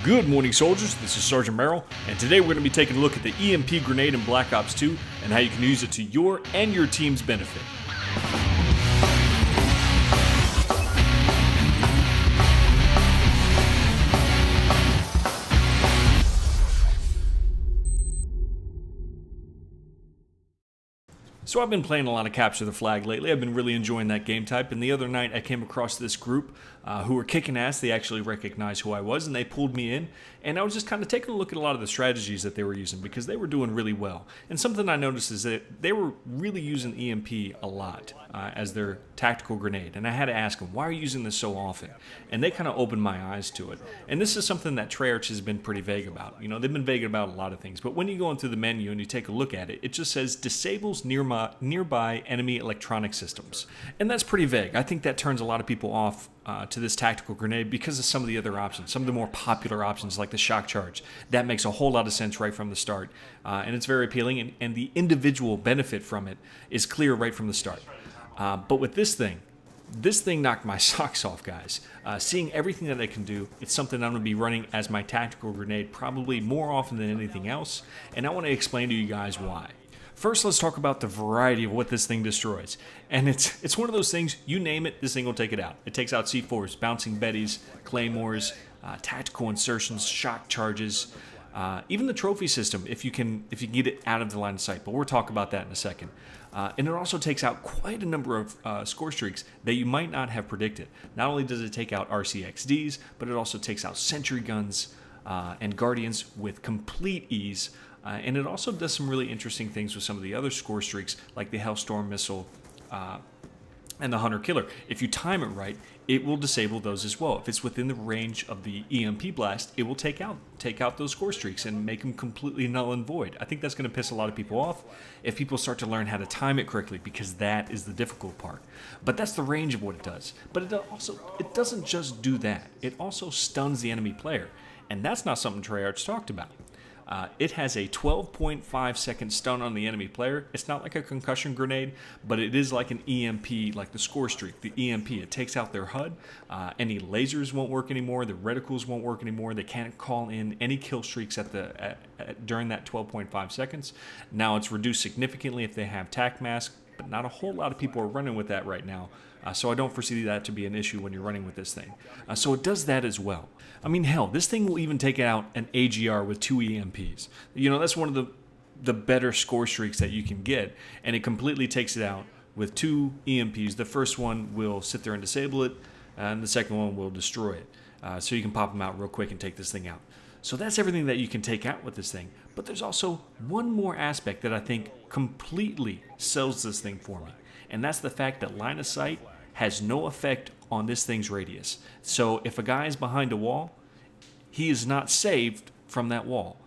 Good morning, soldiers. This is Sergeant Merrill, and today we're going to be taking a look at the EMP grenade in Black Ops 2 and how you can use it to your and your team's benefit. So I've been playing a lot of Capture the Flag lately. I've been really enjoying that game type, and the other night I came across this group who were kicking ass. They actually recognized who I was, and they pulled me in, and I was just kind of taking a look at a lot of the strategies that they were using because they were doing really well. And something I noticed is that they were really using EMP a lot as their tactical grenade, and I had to ask them, why are you using this so often? And they kind of opened my eyes to it. And this is something that Treyarch has been pretty vague about. You know, they've been vague about a lot of things, but when you go into the menu and you take a look at it, it just says disables nearby enemy electronic systems. And that's pretty vague. I think that turns a lot of people off to this tactical grenade because of some of the other options, some of the more popular options like the shock charge. That makes a whole lot of sense right from the start, and it's very appealing, and the individual benefit from it is clear right from the start. But with this thing knocked my socks off, guys. Seeing everything that I can do, it's something I'm going to be running as my tactical grenade probably more often than anything else, and I want to explain to you guys why. First, let's talk about the variety of what this thing destroys. And it's one of those things, you name it, this thing will take it out. It takes out C4s, bouncing betties, claymores, tactical insertions, shock charges, even the trophy system if you can get it out of the line of sight. But we'll talk about that in a second. And it also takes out quite a number of score streaks that you might not have predicted. Not only does it take out RCXDs, but it also takes out sentry guns and guardians with complete ease. And it also does some really interesting things with some of the other score streaks, like the Hellstorm missile and the Hunter Killer. If you time it right, it will disable those as well. If it's within the range of the EMP blast, it will take out those score streaks and make them completely null and void. I think that's going to piss a lot of people off if people start to learn how to time it correctly, because that is the difficult part. But that's the range of what it does. But it doesn't just do that. It also stuns the enemy player, and that's not something Treyarch talked about. It has a 12.5 second stun on the enemy player. It's not like a concussion grenade, but it is like an EMP, like the score streak, the EMP. It takes out their HUD. Any lasers won't work anymore. The reticles won't work anymore. They can't call in any kill streaks during that 12.5 seconds. Now it's reduced significantly if they have tac mask, but not a whole lot of people are running with that right now. So I don't foresee that to be an issue when you're running with this thing. So it does that as well. I mean, hell, this thing will even take out an AGR with 2 EMPs. You know, that's one of the better score streaks that you can get, and it completely takes it out with 2 EMPs. The first one will sit there and disable it, and the second one will destroy it. So you can pop them out real quick and take this thing out. So that's everything that you can take out with this thing. But there's also one more aspect that I think completely sells this thing for me, and that's the fact that line of sight has no effect on this thing's radius. So if a guy is behind a wall, he is not saved from that wall.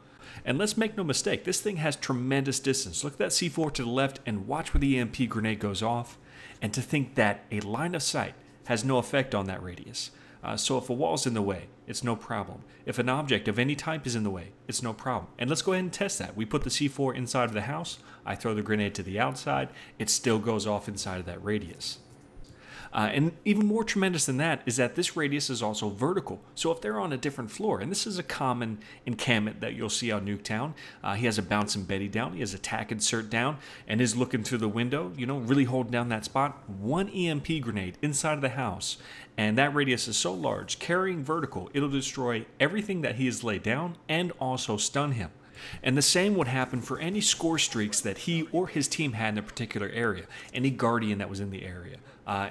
And let's make no mistake, this thing has tremendous distance. Look at that C4 to the left and watch where the EMP grenade goes off. And to think that a line of sight has no effect on that radius. So if a wall's in the way, it's no problem. If an object of any type is in the way, it's no problem. And let's go ahead and test that. We put the C4 inside of the house. I throw the grenade to the outside. It still goes off inside of that radius. And even more tremendous than that is that this radius is also vertical. So if they're on a different floor, and this is a common encampment that you'll see on Nuketown, he has a bouncing Betty down, he has a tac insert down, and is looking through the window, you know, really holding down that spot. 1 EMP grenade inside of the house, and that radius is so large, carrying vertical, it'll destroy everything that he has laid down and also stun him. And the same would happen for any score streaks that he or his team had in a particular area. Any guardian that was in the area,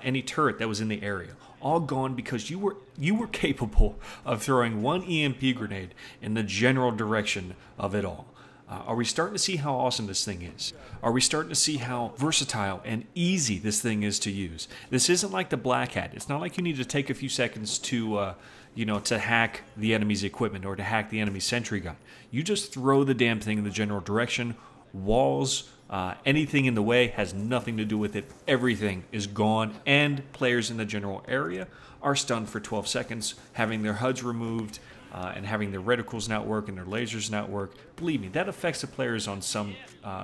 any turret that was in the area, all gone because you were capable of throwing 1 EMP grenade in the general direction of it all. Are we starting to see how awesome this thing is? Are we starting to see how versatile and easy this thing is to use? This isn't like the Black Hat. It's not like you need to take a few seconds to to hack the enemy's equipment or to hack the enemy's sentry gun. You just throw the damn thing in the general direction. Walls, anything in the way has nothing to do with it. Everything is gone, and players in the general area are stunned for 12 seconds, having their HUDs removed, and having their reticles not work and their lasers not work, believe me, that affects the players on some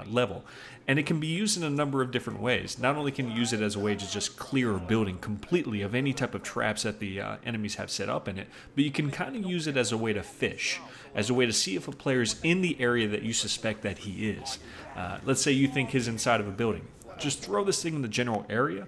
level. And it can be used in a number of different ways. Not only can you use it as a way to just clear a building completely of any type of traps that the enemies have set up in it, but you can kind of use it as a way to fish, as a way to see if a player's in the area that you suspect that he is. Let's say you think he's inside of a building. Just throw this thing in the general area,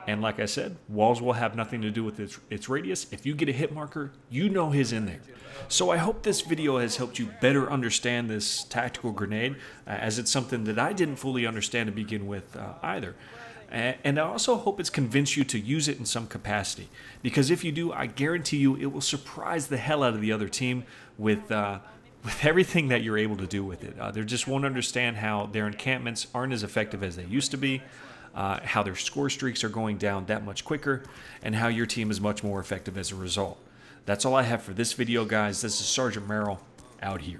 and like I said, walls will have nothing to do with its radius. If you get a hit marker, you know he's in there. So I hope this video has helped you better understand this tactical grenade, as it's something that I didn't fully understand to begin with either. And I also hope it's convinced you to use it in some capacity, because if you do, I guarantee you it will surprise the hell out of the other team with everything that you're able to do with it. They just won't understand how their encampments aren't as effective as they used to be, how their score streaks are going down that much quicker, and how your team is much more effective as a result. That's all I have for this video, guys. This is Sergeant Merrill, out here.